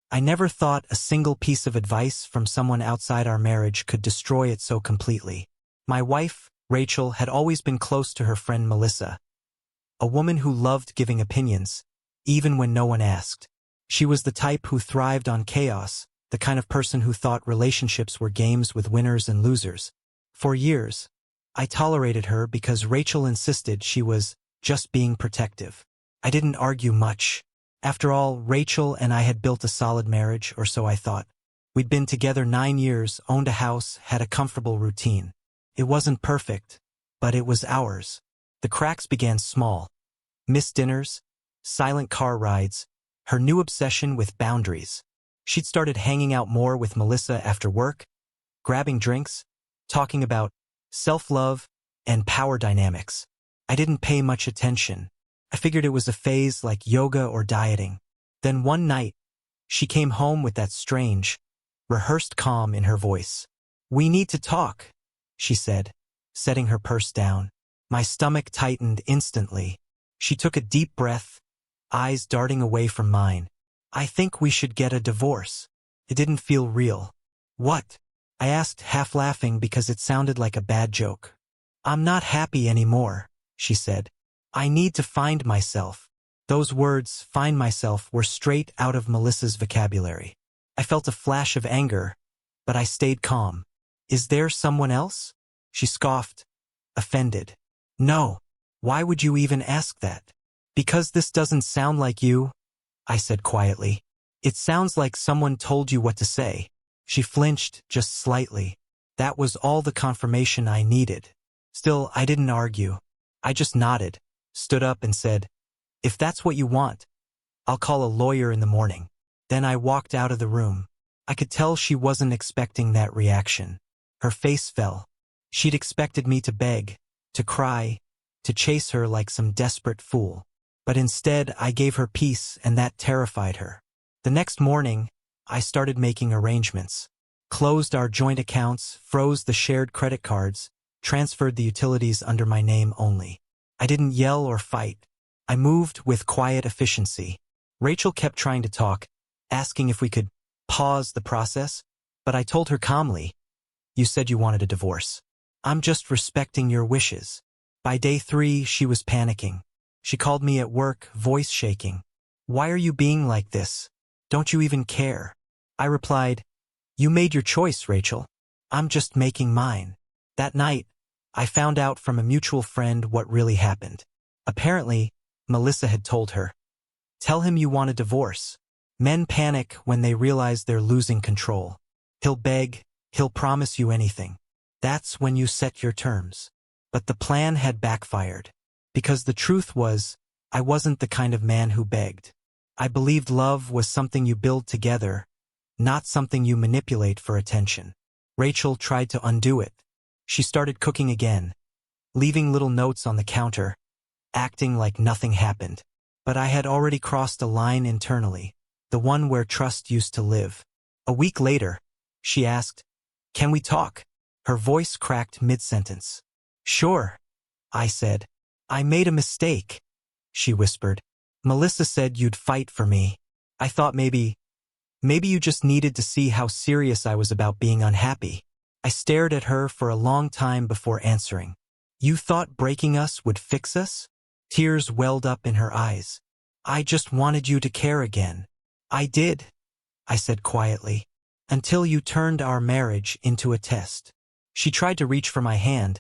I never thought a single piece of advice from someone outside our marriage could destroy it so completely. My wife, Rachel, had always been close to her friend Melissa, a woman who loved giving opinions, even when no one asked. She was the type who thrived on chaos, the kind of person who thought relationships were games with winners and losers. For years, I tolerated her because Rachel insisted she was just being protective. I didn't argue much. After all, Rachel and I had built a solid marriage, or so I thought. We'd been together 9 years, owned a house, had a comfortable routine. It wasn't perfect, but it was ours. The cracks began small. Missed dinners, silent car rides, her new obsession with boundaries. She'd started hanging out more with Melissa after work, grabbing drinks, talking about self-love and power dynamics. I didn't pay much attention. I figured it was a phase like yoga or dieting. Then one night, she came home with that strange, rehearsed calm in her voice. "We need to talk," she said, setting her purse down. My stomach tightened instantly. She took a deep breath, eyes darting away from mine. "I think we should get a divorce." It didn't feel real. "What?" I asked, half laughing because it sounded like a bad joke. "I'm not happy anymore," she said. "I need to find myself." Those words, find myself, were straight out of Melissa's vocabulary. I felt a flash of anger, but I stayed calm. "Is there someone else?" She scoffed, offended. "No. Why would you even ask that?" "Because this doesn't sound like you," I said quietly. "It sounds like someone told you what to say." She flinched just slightly. That was all the confirmation I needed. Still, I didn't argue. I just nodded, stood up and said, "If that's what you want, I'll call a lawyer in the morning." Then I walked out of the room. I could tell she wasn't expecting that reaction. Her face fell. She'd expected me to beg, to cry, to chase her like some desperate fool. But instead, I gave her peace, and that terrified her. The next morning, I started making arrangements. Closed our joint accounts, froze the shared credit cards, transferred the utilities under my name only. I didn't yell or fight. I moved with quiet efficiency. Rachel kept trying to talk, asking if we could pause the process, but I told her calmly, "You said you wanted a divorce. I'm just respecting your wishes." By day 3, she was panicking. She called me at work, voice shaking. "Why are you being like this? Don't you even care?" I replied, "You made your choice, Rachel. I'm just making mine." That night, I found out from a mutual friend what really happened. Apparently, Melissa had told her, "Tell him you want a divorce. Men panic when they realize they're losing control. He'll beg, he'll promise you anything. That's when you set your terms." But the plan had backfired. Because the truth was, I wasn't the kind of man who begged. I believed love was something you build together, not something you manipulate for attention. Rachel tried to undo it. She started cooking again, leaving little notes on the counter, acting like nothing happened. But I had already crossed a line internally, the one where trust used to live. A week later, she asked, "Can we talk?" Her voice cracked mid-sentence. "Sure," I said. "I made a mistake," she whispered. "Melissa said you'd fight for me. I thought maybe you just needed to see how serious I was about being unhappy." I stared at her for a long time before answering. "You thought breaking us would fix us?" Tears welled up in her eyes. "I just wanted you to care again." "I did," I said quietly, "until you turned our marriage into a test." She tried to reach for my hand,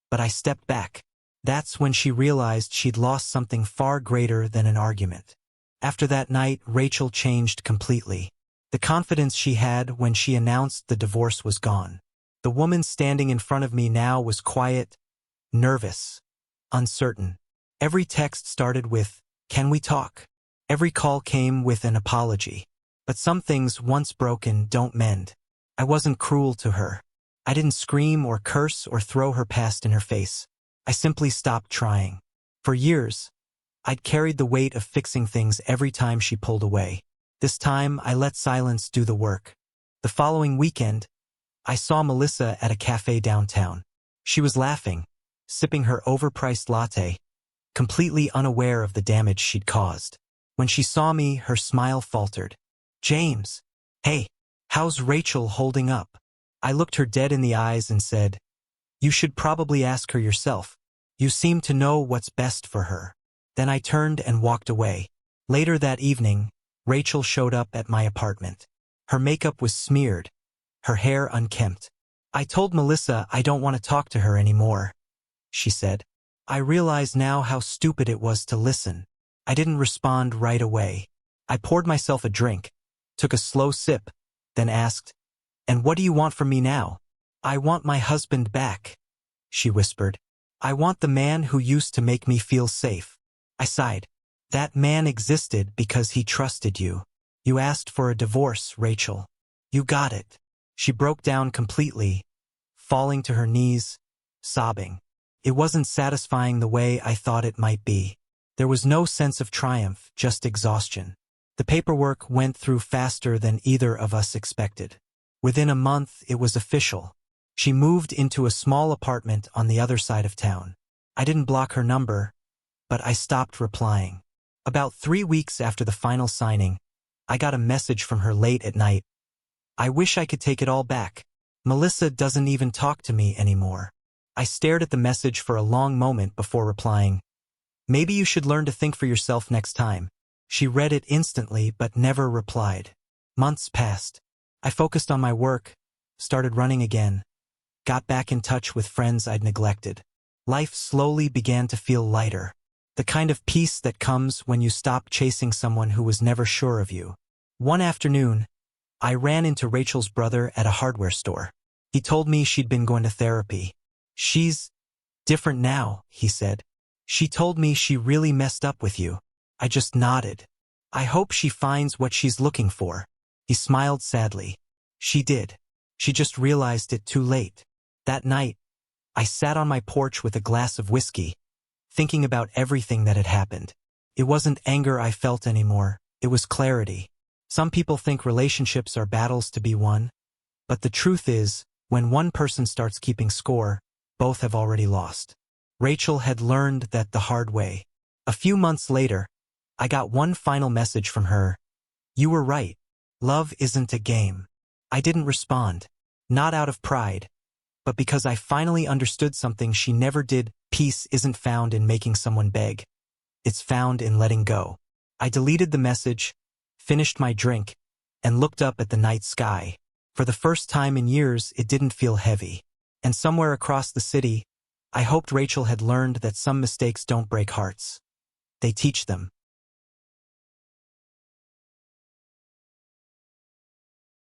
but I stepped back. That's when she realized she'd lost something far greater than an argument. After that night, Rachel changed completely. The confidence she had when she announced the divorce was gone. The woman standing in front of me now was quiet, nervous, uncertain. Every text started with, "Can we talk?" Every call came with an apology. But some things, once broken, don't mend. I wasn't cruel to her. I didn't scream or curse or throw her past in her face. I simply stopped trying. For years, I'd carried the weight of fixing things every time she pulled away. This time, I let silence do the work. The following weekend, I saw Melissa at a cafe downtown. She was laughing, sipping her overpriced latte, completely unaware of the damage she'd caused. When she saw me, her smile faltered. James. Hey, how's Rachel holding up? I looked her dead in the eyes and said, you should probably ask her yourself. You seem to know what's best for her. Then I turned and walked away. Later that evening, Rachel showed up at my apartment. Her makeup was smeared, her hair unkempt. I told Melissa I don't want to talk to her anymore, she said. I realize now how stupid it was to listen. I didn't respond right away. I poured myself a drink, took a slow sip, then asked, and what do you want from me now? I want my husband back, she whispered. I want the man who used to make me feel safe. I sighed. That man existed because he trusted you. You asked for a divorce, Rachel. You got it. She broke down completely, falling to her knees, sobbing. It wasn't satisfying the way I thought it might be. There was no sense of triumph, just exhaustion. The paperwork went through faster than either of us expected. Within a month, it was official. She moved into a small apartment on the other side of town. I didn't block her number, but I stopped replying. About 3 weeks after the final signing, I got a message from her late at night. I wish I could take it all back. Melissa doesn't even talk to me anymore. I stared at the message for a long moment before replying, maybe you should learn to think for yourself next time. She read it instantly but never replied. Months passed. I focused on my work, started running again, got back in touch with friends I'd neglected. Life slowly began to feel lighter. The kind of peace that comes when you stop chasing someone who was never sure of you. One afternoon, I ran into Rachel's brother at a hardware store. He told me she'd been going to therapy. She's different now, he said. She told me she really messed up with you. I just nodded. I hope she finds what she's looking for. He smiled sadly. She did. She just realized it too late. That night, I sat on my porch with a glass of whiskey, thinking about everything that had happened. It wasn't anger I felt anymore, it was clarity. Some people think relationships are battles to be won, but the truth is, when one person starts keeping score, both have already lost. Rachel had learned that the hard way. A few months later, I got one final message from her. You were right. Love isn't a game. I didn't respond, not out of pride, but because I finally understood something she never did. Peace isn't found in making someone beg. It's found in letting go. I deleted the message, finished my drink, and looked up at the night sky. For the first time in years, it didn't feel heavy. And somewhere across the city, I hoped Rachel had learned that some mistakes don't break hearts. They teach them.